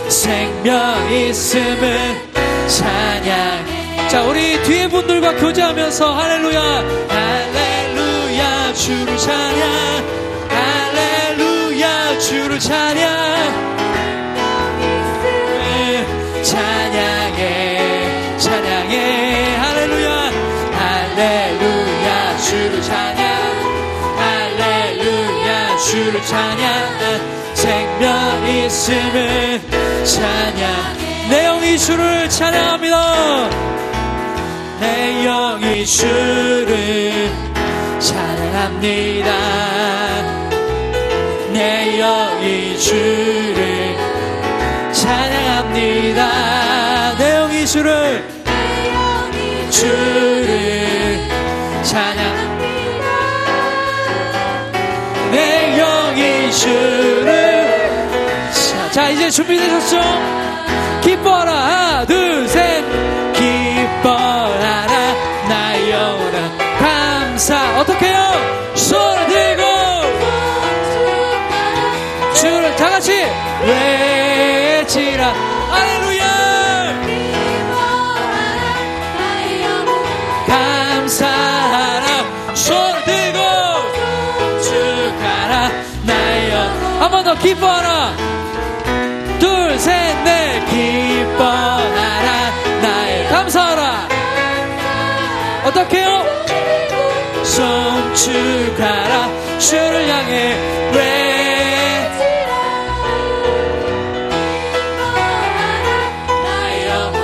생명 있음을 찬양해. 자, 우리 뒤에 분들과 교제하면서 할렐루야, 할렐루야, 주를 찬양, 할렐루야, 주를 찬양, 찬양해, 찬양해. 할렐루야, 찬양 생명 있음을 찬양 내 영이 주를 찬양합니다. 내 영이 주를 찬양합니다. 내 영이 주를 찬양합니다. 내 영이 주를 찬양합니다. 내 영이 주를 자 이제 준비되셨죠? 기뻐하라 하나 둘 셋 기뻐하라 나의 영혼아 감사 어떻게 해요? 손을 들고 주를 다같이 외치라 할렐루야 감사하라 손을 들고 축하라 나의 영혼 한 번 더 기뻐하라 둘 셋 넷 기뻐하라 나의 감사하라 어떻게 해요? 손 축하라 주를 향해 외치라 나의 영혼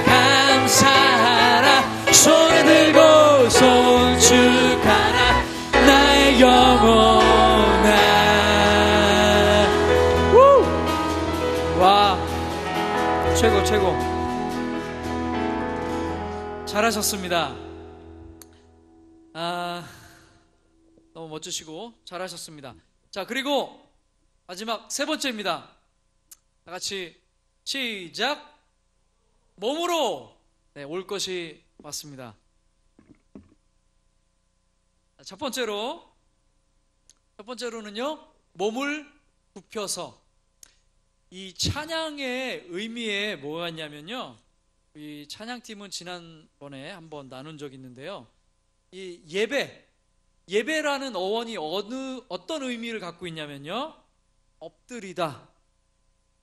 감사하라 손을 들고 손 축하라 나의 영혼아 와 최고 잘하셨습니다. 너무 멋지시고 잘하셨습니다. 자 그리고 마지막 세 번째입니다. 다 같이 시작 몸으로 올 것이 왔습니다. 첫 번째로는요 몸을 굽혀서 이 찬양의 의미에 뭐가 있냐면요 이 찬양팀은 지난번에 한번 나눈 적이 있는데요 이 예배라는 어원이 어떤 의미를 갖고 있냐면요 엎드리다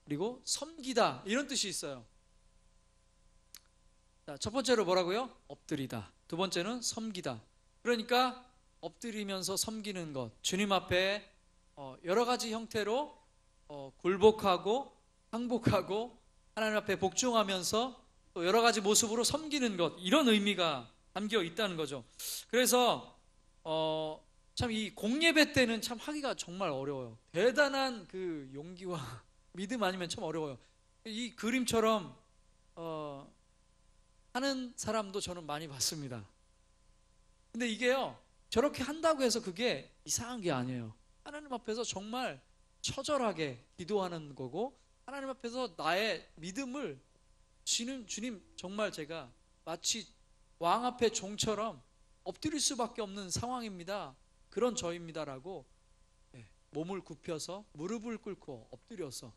그리고 섬기다 이런 뜻이 있어요. 자, 첫 번째로 뭐라고요? 엎드리다. 두 번째는 섬기다. 그러니까 엎드리면서 섬기는 것 주님 앞에 여러 가지 형태로 굴복하고 항복하고 하나님 앞에 복종하면서 또 여러 가지 모습으로 섬기는 것 이런 의미가 담겨 있다는 거죠. 그래서 참 이 공예배 때는 참 하기가 정말 어려워요. 대단한 그 용기와 믿음 아니면 참 어려워요. 이 그림처럼 하는 사람도 저는 많이 봤습니다. 근데 이게요 저렇게 한다고 해서 그게 이상한 게 아니에요. 하나님 앞에서 정말 처절하게 기도하는 거고 하나님 앞에서 나의 믿음을 주님 정말 제가 마치 왕 앞에 종처럼 엎드릴 수밖에 없는 상황입니다. 그런 저입니다라고 몸을 굽혀서 무릎을 꿇고 엎드려서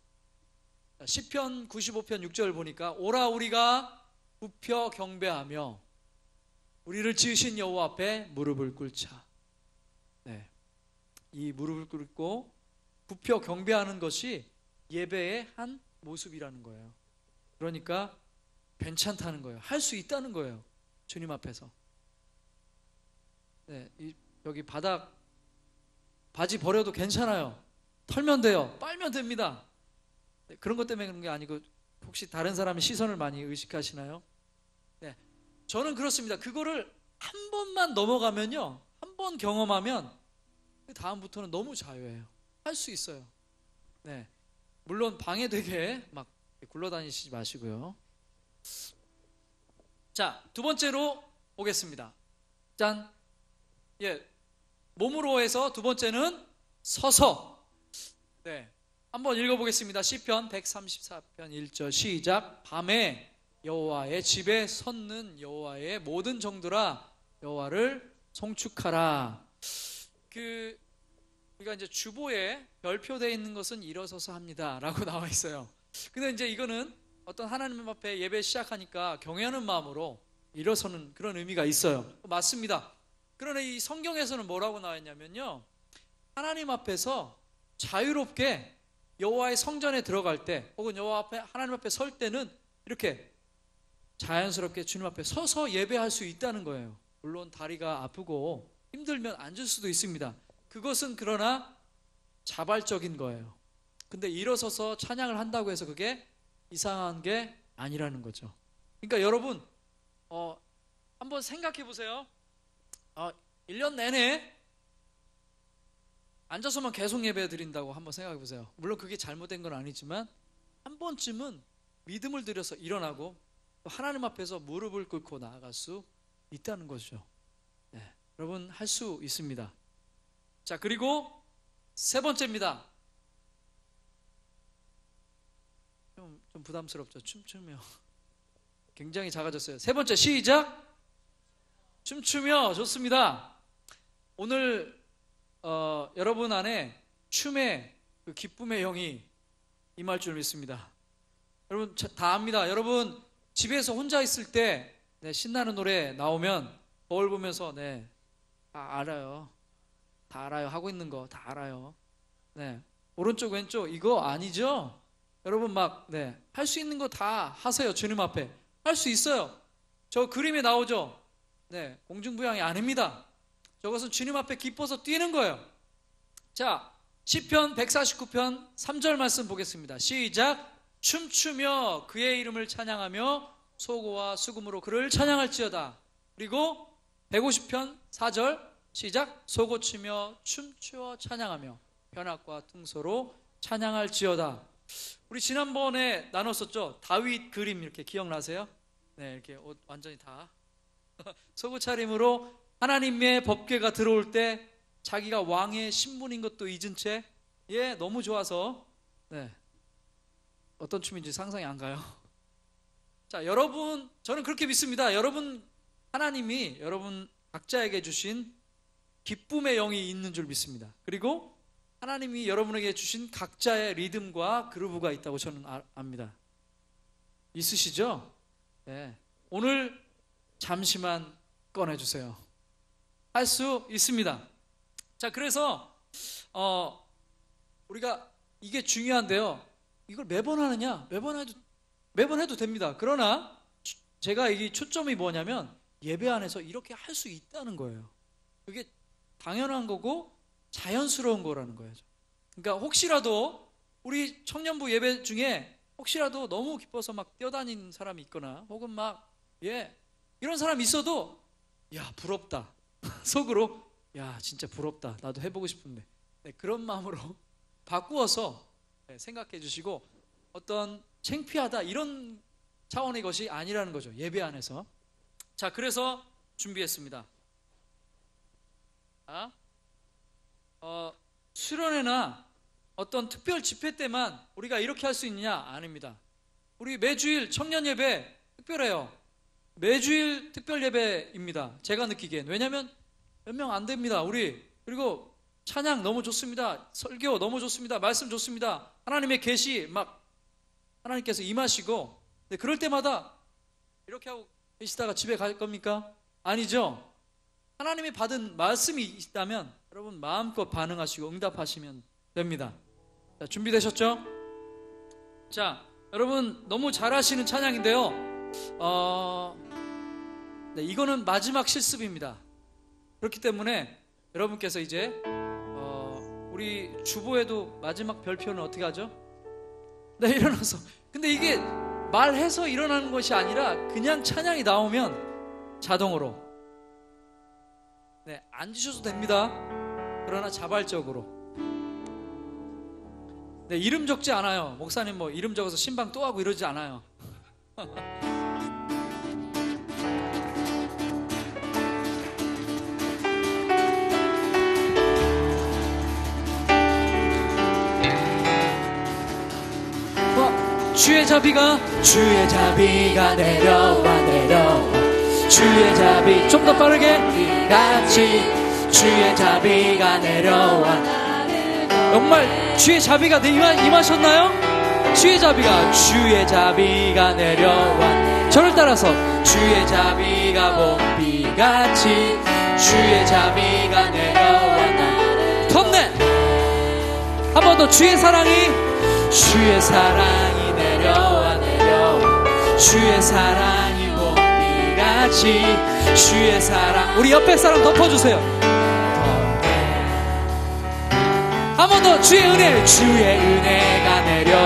시편 95편 6절 보니까 오라 우리가 굽혀 경배하며 우리를 지으신 여호와 앞에 무릎을 꿇자. 이 무릎을 꿇고 굽혀 경배하는 것이 예배의 한 모습이라는 거예요. 그러니까 괜찮다는 거예요. 할 수 있다는 거예요. 주님 앞에서. 여기 바지 버려도 괜찮아요. 털면 돼요. 빨면 됩니다. 그런 것 때문에 그런 게 아니고 혹시 다른 사람의 시선을 많이 의식하시나요? 저는 그렇습니다. 그거를 한 번만 넘어가면요. 한 번 경험하면 그 다음부터는 너무 자유해요. 할 수 있어요. 물론 방해되게 막 굴러다니시지 마시고요. 자, 두 번째로 오겠습니다. 짠. 몸으로 해서 두 번째는 서서. 한번 읽어보겠습니다. 시편 134편 1절 시작. 밤에 여호와의 집에 섰는 여호와의 모든 종들아 여호와를 송축하라. 우리가 이제 주보에 별표되어 있는 것은 일어서서 합니다 라고 나와 있어요. 근데 이제 이거는 어떤 하나님 앞에 예배 시작하니까 경외하는 마음으로 일어서는 그런 의미가 있어요. 맞습니다. 그러나 이 성경에서는 뭐라고 나와 있냐면요 하나님 앞에서 자유롭게 여호와의 성전에 들어갈 때 혹은 여호와 앞에 하나님 앞에 설 때는 이렇게 자연스럽게 주님 앞에 서서 예배할 수 있다는 거예요. 물론 다리가 아프고 힘들면 앉을 수도 있습니다. 그것은 그러나 자발적인 거예요. 근데 일어서서 찬양을 한다고 해서 그게 이상한 게 아니라는 거죠. 그러니까 여러분 한번 생각해 보세요. 1년 내내 앉아서만 계속 예배 드린다고 한번 생각해 보세요. 물론 그게 잘못된 건 아니지만 한 번쯤은 믿음을 들여서 일어나고 또 하나님 앞에서 무릎을 꿇고 나아갈 수 있다는 거죠. 네, 여러분 할 수 있습니다. 자, 그리고 세 번째입니다. 좀 부담스럽죠. 춤추며. 굉장히 작아졌어요. 세 번째, 시작. 춤추며. 좋습니다. 오늘 여러분 안에 춤의 그 기쁨의 영이 임할 줄 믿습니다. 여러분 다 압니다. 여러분 집에서 혼자 있을 때 신나는 노래 나오면 거울 보면서 다 알아요. 다 알아요. 하고 있는 거 다 알아요. 오른쪽 왼쪽 이거 아니죠? 여러분 할 수 있는 거 다 하세요. 주님 앞에 할 수 있어요. 저 그림에 나오죠? 공중부양이 아닙니다. 저것은 주님 앞에 기뻐서 뛰는 거예요. 자, 시편 149편 3절 말씀 보겠습니다. 시작. 춤추며 그의 이름을 찬양하며 소고와 수금으로 그를 찬양할지어다. 그리고 150편 4절 시작. 소고치며 춤추어 찬양하며 변악과 퉁소로 찬양할지어다. 우리 지난번에 나눴었죠. 다윗 그림 이렇게 기억나세요? 이렇게 옷 완전히 다 속옷 차림으로 하나님의 법궤가 들어올 때 자기가 왕의 신분인 것도 잊은 채 너무 좋아서 어떤 춤인지 상상이 안 가요. 자, 여러분 저는 그렇게 믿습니다. 여러분 하나님이 여러분 각자에게 주신 기쁨의 영이 있는 줄 믿습니다. 그리고 하나님이 여러분에게 주신 각자의 리듬과 그루브가 있다고 저는 압니다. 있으시죠? 오늘 잠시만 꺼내주세요. 할 수 있습니다. 자, 그래서 우리가 이게 중요한데요. 이걸 매번 하느냐? 매번 해도 됩니다. 그러나 제가 이 초점이 뭐냐면 예배 안에서 이렇게 할 수 있다는 거예요. 그게 당연한 거고 자연스러운 거라는 거예요. 그러니까 혹시라도 우리 청년부 예배 중에 혹시라도 너무 기뻐서 막 뛰어다니는 사람이 있거나 혹은 이런 사람이 있어도 부럽다. 속으로 진짜 부럽다. 나도 해보고 싶은데. 그런 마음으로 바꾸어서 생각해 주시고 어떤 창피하다 이런 차원의 것이 아니라는 거죠. 예배 안에서. 자, 그래서 준비했습니다. 수련회나 어떤 특별 집회 때만 우리가 이렇게 할 수 있느냐? 아닙니다. 우리 매주일 청년 예배 특별해요. 매주일 특별 예배입니다. 제가 느끼기엔. 왜냐하면 몇 명 안 됩니다. 그리고 찬양 너무 좋습니다. 설교 너무 좋습니다. 말씀 좋습니다. 하나님의 계시 하나님께서 임하시고 그럴 때마다 이렇게 하고 계시다가 집에 갈 겁니까? 아니죠. 하나님이 받은 말씀이 있다면 여러분 마음껏 반응하시고 응답하시면 됩니다. 자, 준비되셨죠? 자, 여러분 너무 잘하시는 찬양인데요. 이거는 마지막 실습입니다. 그렇기 때문에 여러분께서 이제 우리 주보에도 마지막 별표는 어떻게 하죠? 일어나서. 근데 이게 말해서 일어나는 것이 아니라 그냥 찬양이 나오면 자동으로 앉으셔도 됩니다. 그러나 자발적으로. 이름 적지 않아요. 목사님 이름 적어서 신방 또 하고 이러지 않아요. 주의 자비가 내려와 주의 자비 좀 더 빠르게 같이 주의 자비가 내려와. 정말 주의 자비가 임하셨나요? 주의 자비가 내려와. 저를 따라서 주의 자비가 봄비같이 주의 자비가 내려와. 덧내 한 번 더. 주의 사랑이 내려와 주의 사랑이 봄비같이 주의 사랑. 우리 옆에 사람 덮어주세요. 한 번 더 주의 은혜가 내려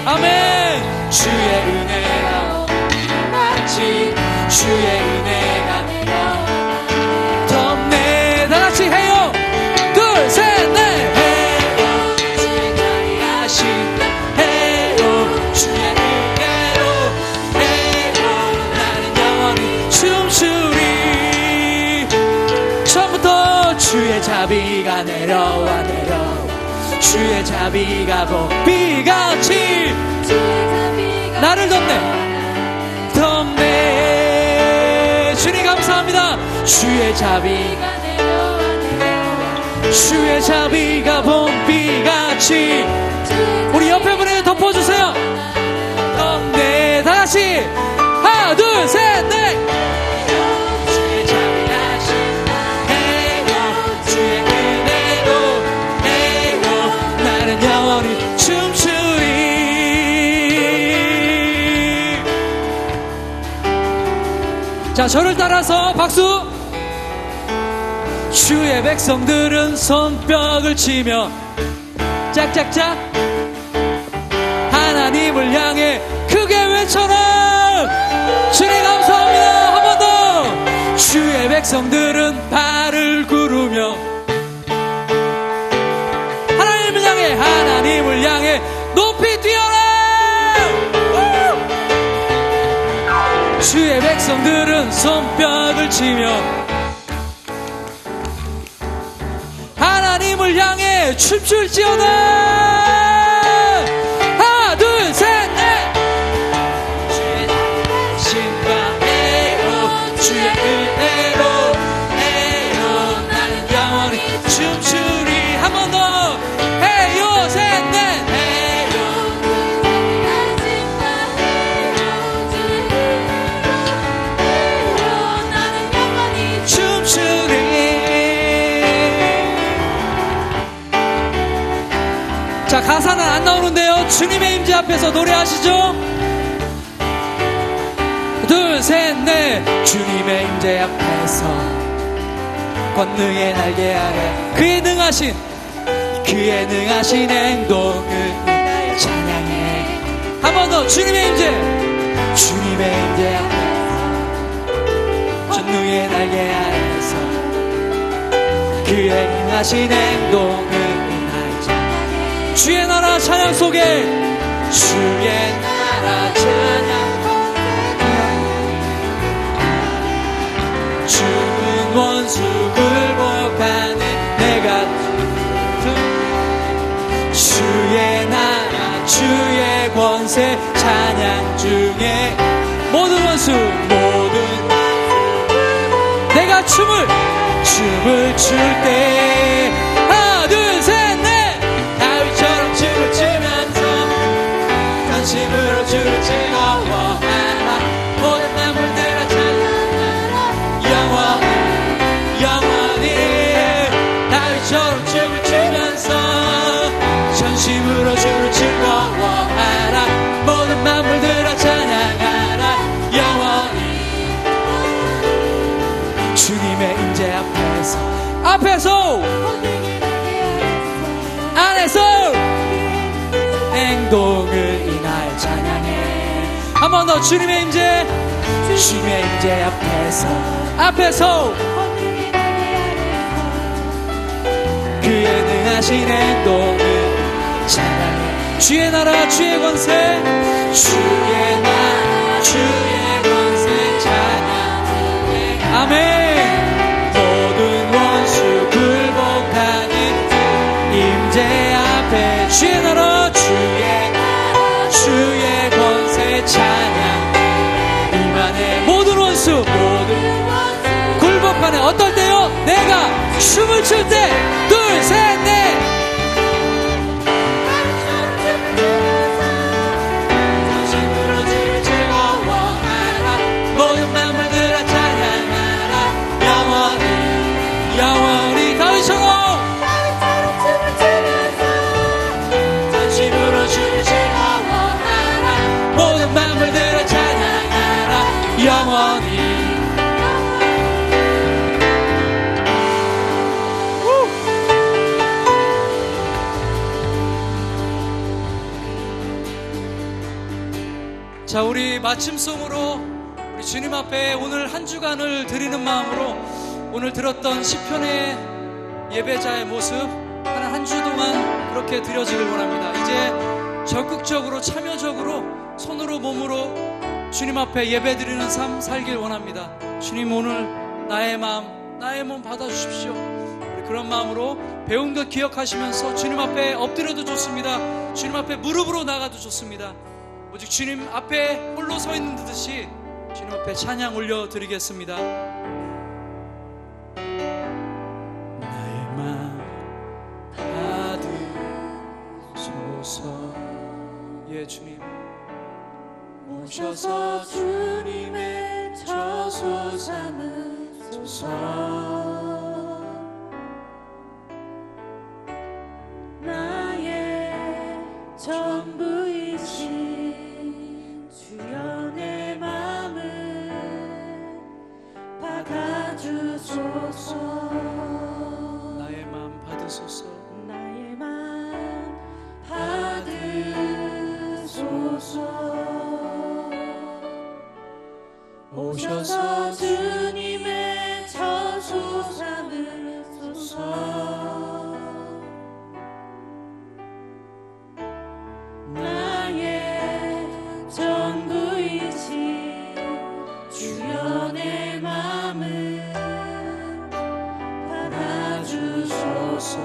아멘 주의 은혜가 같이 주의 은혜가 내려 덮네 다 같이 해요 둘 셋 넷 해요 주의 자비하신 해요 주의 은혜로 해요 나는 영원히 춤추리 처음부터 주의 자비가 내려와 내려 주의 자비가 비같이 나를 덮네 주님 감사합니다 주의 자비가 주의 자비가 봄비같이 우리 옆에 분에게 덮어주세요 덮네 다시 하나 둘 셋 넷 주의 자비하신 해요 주의 은혜로 해요 나는 영원히 춤추리 자 저를 따라서 박수 주의 백성들은 손뼉을 치며 짝짝짝 하나님을 향해 크게 외쳐라 주님 감사합니다 한 번 더 주의 백성들은 발을 구르며 하나님을 향해 높이 뛰어라 주의 백성들은 손뼉을 치며 하나님을 향해 춤출지어다 하나 둘 셋 넷 주의 신바해요 주의 은혜로 해요 나는 영원히 춤추리 한 번 더 해요 셋 넷 해요 나는 영원히 춤추리 자 가사는 안 나오는데요 주님의 임재 앞에서 노래하시죠 둘 셋 넷 주님의 임재 앞에서 권능의 날개 아래 그의 능하신 행동을 나의 찬양해 한 번 더 주님의 임재 앞에서 권능의 날개 아래서 그의 능하신 행동을 나의 찬양해 주의 나라 찬양 속에 주의 나라 찬양 죽은 원수 굴복하는 내가 주의 나라 주의 권세 찬양 중에 모든 원수 내가 춤을 출 때 하나 둘 셋 넷 다윗처럼 춤을 추면서 전심으로 주를 즐거워하라 모든 만물들아 찬양하라 영원히 다윗처럼 춤을 추면서 전심으로 주를 즐거워하라 모든 만물들아 찬양하라 영원히 주님의 임재 앞에서 안에서 행동을 인하여 찬양해 한 번 더 주님의 임재 앞에서 그의 능하신 행동을 찬양해 주의 나라 주의 권세 주의 나라 주의 권세 찬양해 아멘 모든 원수 굴복하는 임재 앞에 주의 나라 주의 권세 찬양 임안에 모든 원수 굴복하는 어떨 때요 내가 춤을 출 때 둘 셋 넷 전심으로 주를 즐거워하라 모든 만물들아 찬양하라 영원히 다윗처럼 전심으로 주를 즐거워하라 모든 만물들아 찬양하라 영원히 자, 우리 마침송으로 우리 주님 앞에 오늘 한 주간을 드리는 마음으로 오늘 들었던 시편의 예배자의 모습 한 주 동안 그렇게 드려지길 원합니다. 이제 적극적으로 참여적으로 손으로 몸으로 주님 앞에 예배 드리는 삶 살길 원합니다. 주님, 오늘 나의 마음, 나의 몸 받아주십시오. 우리 그런 마음으로 배운 것 기억하시면서 주님 앞에 엎드려도 좋습니다. 주님 앞에 무릎으로 나가도 좋습니다. 오직 주님 앞에 홀로 서 있는 듯이 주님 앞에 찬양 올려드리겠습니다. 나의 마음 받으소서. 예, 주님 오셔서 주님의 저소 삼으소서. 나의 전부이신 주여 내 맘을 받아주소서. 나의 마음 받으소서. 나의 맘 받으소서. 오셔서 주님의 저소 삼으소서. 나의 전부이신 주여 내 맘을 받아주소서.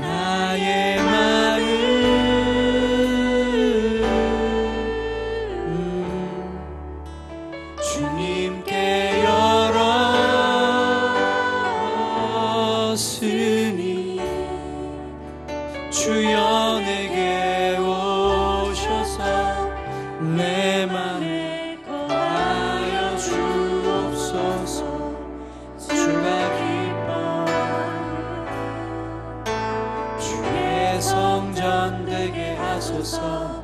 나의 마음 주님께 열었으니 주여 내게 오셔서 내 맘에 거하여 주옵소서. 주가 기뻐 주의 성전 되게 하소서.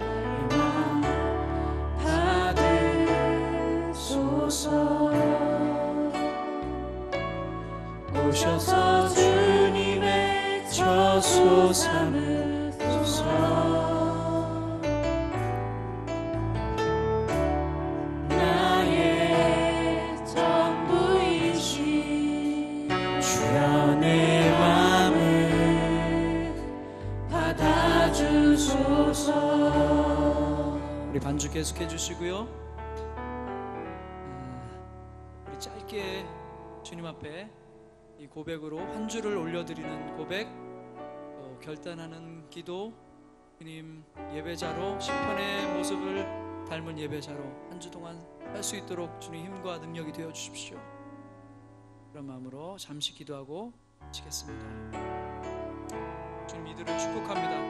오셔서 주님의 저소 삼으소서. 나의 전부이신 주여 내 맘을 받아주소서. 우리 반주 계속해 주시고요. 우리 짧게 주님 앞에 이 고백으로 한 주를 올려드리는 고백, 결단하는 기도, 주님 예배자로 시편의 모습을 닮은 예배자로 한 주 동안 할 수 있도록 주님 힘과 능력이 되어 주십시오. 그런 마음으로 잠시 기도하고 마치겠습니다. 주님 이들을 축복합니다.